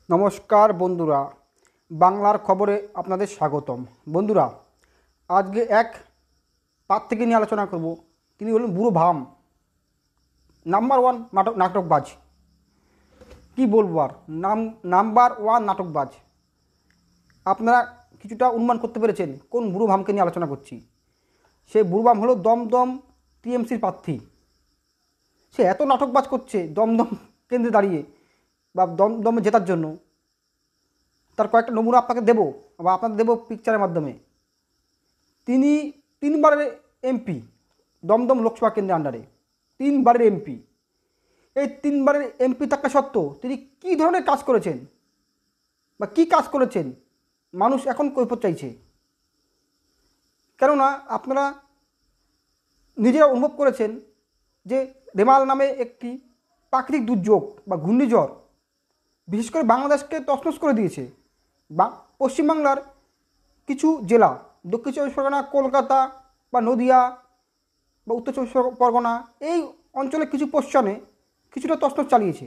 নমস্কার বন্ধুরা, বাংলার খবরে আপনাদের স্বাগতম। বন্ধুরা, আজকে এক প্রার্থীকে নিয়ে আলোচনা করব। তিনি হলেন বুড়ো ভাম, নাম্বার ওয়ান নাটকবাজ। কি বলবো আর, নাম্বার ওয়ান নাটকবাজ। আপনারা কিছুটা অনুমান করতে পেরেছেন কোন বুড়ো ভামকে নিয়ে আলোচনা করছি। সে বুড়ো ভাম হলো দমদম টিএমসির প্রার্থী। সে এত নাটকবাজ করছে দমদম কেন্দ্রে দাঁড়িয়ে বা দমদমে জেতার জন্য। তার কয়েকটা নমুনা আপনাকে দেবো বা আপনাদের দেবো পিকচারের মাধ্যমে। তিনি 3বারের এমপি, দমদম লোকসভা কেন্দ্রের আন্ডারে 3বারের এমপি। এই 3বারের এমপি থাকা সত্ত্বেও তিনি কী ধরনের কাজ করেছেন বা কী কাজ করেছেন মানুষ এখন কৈফিয়ত চাইছে। কেননা আপনারা নিজেরা অনুভব করেছেন যে রেমাল নামে একটি প্রাকৃতিক দুর্যোগ বা ঘূর্ণিঝড় বিশেষ করে বাংলাদেশকে তছনছ করে দিয়েছে। পশ্চিমবাংলার কিছু জেলা, দক্ষিণ চব্বিশ পরগনা, কলকাতা বা নদিয়া বা উত্তর চব্বিশ পরগনা, এই অঞ্চলে কিছু পোর্শনে কিছুটা তছনছ চালিয়েছে।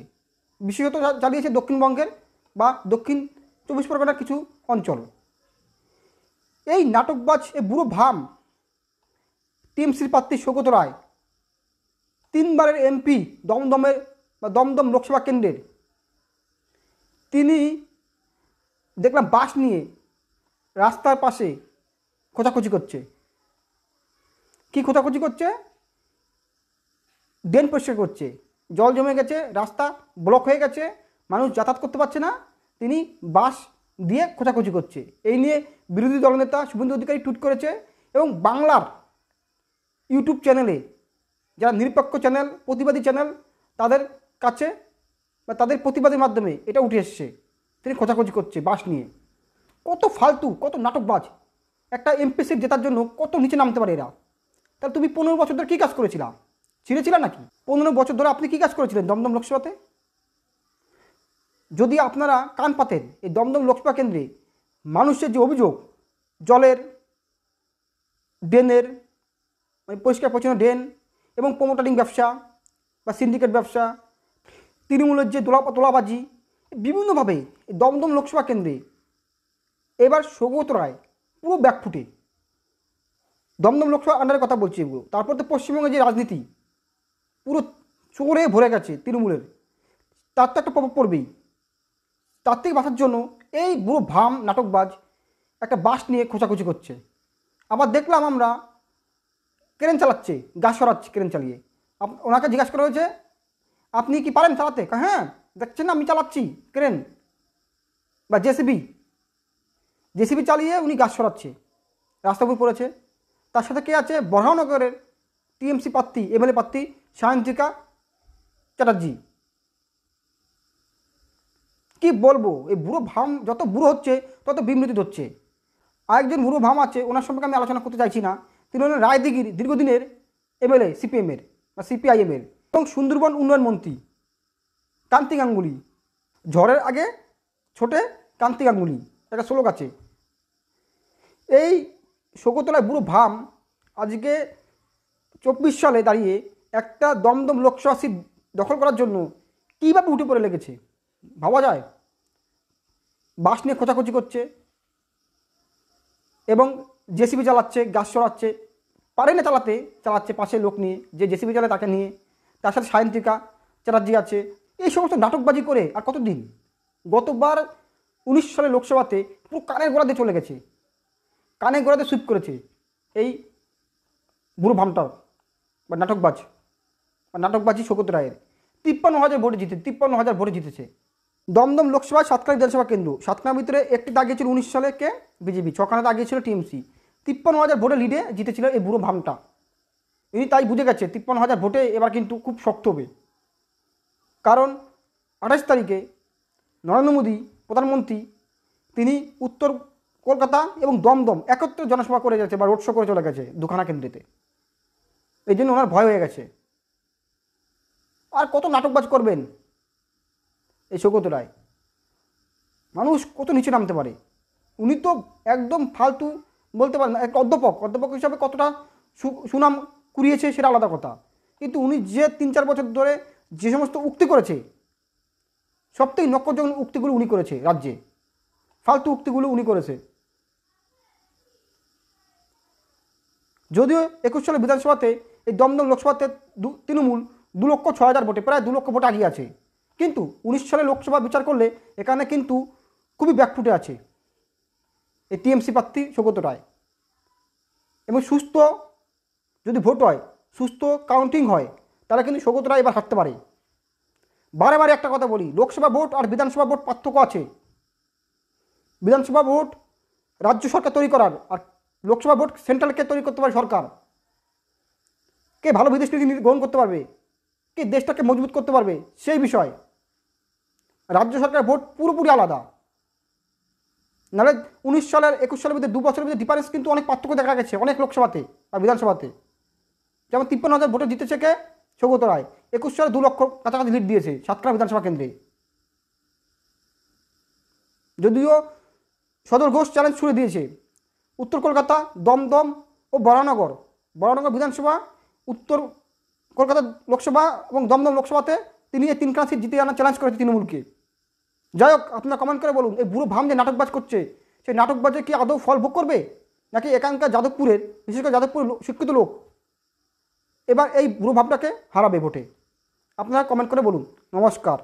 বিশেষত চালিয়েছে দক্ষিণবঙ্গের বা দক্ষিণ চব্বিশ পরগনার কিছু অঞ্চল। এই নাটকবাজ এই বুড়ো ভাম টিএমসির প্রার্থী সৌগত রায়, 3বারের এমপি দমদমের বা দমদম লোকসভা কেন্দ্রের, তিনি দেখলাম বাস নিয়ে রাস্তার পাশে খোঁচাখুচি করছে। কি খোঁচাখুচি করছে? ড্রেন পরিষ্কার করছে। জল জমে গেছে, রাস্তা ব্লক হয়ে গেছে, মানুষ যাতায়াত করতে পারছে না, তিনি বাস দিয়ে খোঁচাখুচি করছে। এই নিয়ে বিরোধী দলনেতা শুভেন্দু অধিকারী টুইট করেছে এবং বাংলার ইউটিউব চ্যানেলে, যারা নিরপেক্ষ চ্যানেল, প্রতিবাদী চ্যানেল, তাদের কাছে বা তাদের প্রতিবাদের মাধ্যমে এটা উঠে এসছে। তিনি খোঁচাখুচি করছে বাস নিয়ে। কত ফালতু, কত নাটকবাজ! একটা এমপি সিট জেতার জন্য কত নিচে নামতে পারে এরা। তাহলে তুমি 15 বছর ধরে কী কাজ করেছিলা? ছিঁড়েছিলা নাকি? 15 বছর ধরে আপনি কী কাজ করেছিলেন দমদম লোকসভাতে? যদি আপনারা কান পাতেন, এই দমদম লোকসভা কেন্দ্রে মানুষের যে অভিযোগ, জলের, ড্রেনের, মানে পরিষ্কার পরিচ্ছন্ন ড্রেন এবং প্রমোটারিং ব্যবসা বা সিন্ডিকেট ব্যবসা, তৃণমূলের যে তোলাবাজি, বিভিন্নভাবে দমদম লোকসভা কেন্দ্রে এবার সৌগত রায় পুরো ব্যাকফুটে। দমদম লোকসভা আন্ডারের কথা বলছি এগুলো। তারপর তো পশ্চিমবঙ্গের যে রাজনীতি পুরো চোরে ভরে গেছে তৃণমূলের, তার তো একটা প্রভাব পড়বেই। তার থেকে বাঁচার জন্য এই বুড়ো ভাম নাটকবাজ একটা বাস নিয়ে খোঁচাখুচি করছে। আবার দেখলাম আমরা ক্রেন চালাচ্ছে, গাছ সরাচ্ছে ক্রেন চালিয়ে। ওনাকে জিজ্ঞাসা করা হয়েছে, আপনি কি পারেন চালাতে? হ্যাঁ, দেখছেন না আমি চালাচ্ছি ক্রেন বা জেসিবি চালিয়ে উনি গাছ সরাচ্ছে, রাস্তা উপর পড়েছে। তার সাথে কে আছে? বরহানগরের টিএমসি প্রার্থী, এমএলএ প্রার্থী সায়ন্তিকা চ্যাটার্জি। কি বলবো, এই বুড়ো ভাম যত বুড়ো হচ্ছে তত বিমৃতি হচ্ছে। আরেকজন বুড়ো ভাম আছে, ওনার সম্পর্কে আমি আলোচনা করতে চাইছি না। তিনি হলেন রায়দিঘির দীর্ঘদিনের এমএলএ সিপিএমের বা সিপিআইএমের এবং সুন্দরবন উন্নয়ন মন্ত্রী কান্তি গাঙ্গুলি। ঝড়ের আগে ছোটে কান্তি গাঙ্গুলি, একটা শ্লোক আছে। এই সৌগত রায় বুড়ো ভাম আজকে 24 সালে দাঁড়িয়ে একটা দমদম লোকসভা সিট দখল করার জন্য কীভাবে উঠে পড়ে লেগেছে ভাবা যায়। বাস নিয়ে খোঁচাখুচি করছে এবং জেসিবি চালাচ্ছে, গাছ সরাচ্ছে। পারে না চালাচ্ছে পাশে লোক নিয়ে, যে জেসিবি চালায় তাকে নিয়ে। তার সাথে সায়ন্তিকা চ্যাটার্জি আছে। এই সমস্ত নাটকবাজি করে আর কতদিন? গতবার 19 সালে লোকসভাতে পুরো কানের গোড়াতে চলে গেছে, কানের গোড়াতে সুইপ করেছে এই বুড়ো ভামটা বা নাটকবাজি সৌগত রায়ের। 53,000 ভোটে জিতেছে। দমদম লোকসভায় 7খানা বিধানসভা কেন্দ্র, 7খানার ভিতরে একটি দাগিয়েছিল 19 সালে কে? বিজেপি। 6খানা দাগিয়েছিল টিএমসি। 53,000 ভোটে লিডে জিতেছিল এই বুড়ো ভামটা। ইনি তাই বুঝে গেছে 53,000 ভোটে এবার কিন্তু খুব শক্ত হবে। কারণ 28 তারিখে নরেন্দ্র মোদী প্রধানমন্ত্রী, তিনি উত্তর কলকাতা এবং দমদম একত্রে জনসভা করে গেছে বা রোড শো করে চলে গেছে 2খানা কেন্দ্রেতে। এই জন্য ওনার ভয় হয়ে গেছে। আর কত নাটকবাজ করবেন এই সৌগত রায়? মানুষ কত নিচে নামতে পারে। উনি তো একদম ফালতু বলতে পারেন না। এক অধ্যাপক হিসাবে কতটা সুনাম কুড়িয়েছে সেটা আলাদা কথা, কিন্তু উনি যে 3-4 বছর ধরে যে সমস্ত উক্তি করেছে সবথেকে নক্করজনক উক্তিগুলো উনি করেছে রাজ্যে, ফালতু উক্তিগুলো উনি করেছে। যদিও 21 সালে বিধানসভাতে এই দমদম লোকসভাতে তৃণমূল 2,06,000 ভোটে, প্রায় 2 লক্ষ ভোট এগিয়ে আছে, কিন্তু 19 সালে লোকসভা বিচার করলে এখানে কিন্তু খুবই ব্যাকফুটে আছে এই টিএমসি প্রার্থী সৌগত রায়। এবং সুস্থ যদি ভোট হয়, সুস্থ কাউন্টিং হয়, তাহলে কিন্তু সৌগত রায় এবার হারতে পারে। বারে বারে একটা কথা বলি, লোকসভা ভোট আর বিধানসভা ভোট পার্থক্য আছে। বিধানসভা ভোট রাজ্য সরকার তৈরি করার, আর লোকসভা ভোট সেন্ট্রালকে তৈরি করতে পারে সরকার। কে ভালো বিদেশ নীতি গ্রহণ করতে পারবে, কে দেশটাকে মজবুত করতে পারবে, সেই বিষয়। রাজ্য সরকারের ভোট পুরোপুরি আলাদা। নাহলে 19 সালের 21 সালের মধ্যে 2 বছরের মধ্যে ডিফারেন্স কিন্তু অনেক পার্থক্য দেখা গেছে অনেক লোকসভাতে আর বিধানসভাতে। যেমন 53,000 ভোটে জিতেছে কে? সৌগত রায়। 21 সালে 2 লক্ষ কাছাকাছি লিড দিয়েছে সাতক্ষীরা বিধানসভা কেন্দ্রে। যদিও সদর ঘোষ চ্যালেঞ্জ ছুড়ে দিয়েছে, উত্তর কলকাতা, দমদম ও বরানগর বিধানসভা, উত্তর কলকাতা লোকসভা এবং দমদম লোকসভাতে তিনি এই 3খানা সিট জিতে আনার চ্যালেঞ্জ করেছে তৃণমূলকে। যাই হোক, আপনারা কমেন্ট করে বলুন, এই বুড়ো ভাম যে নাটকবাজ করছে, সেই নাটকবাজে কি আদৌ ফল ভোগ করবে, নাকি এখানকার যাদবপুরের, বিশেষ করে যাদবপুরের শিক্ষিত লোক এবার এই বুড়ো ভাবটাকে হারাবে ভোটে? আপনারা কমেন্ট করে বলুন। নমস্কার।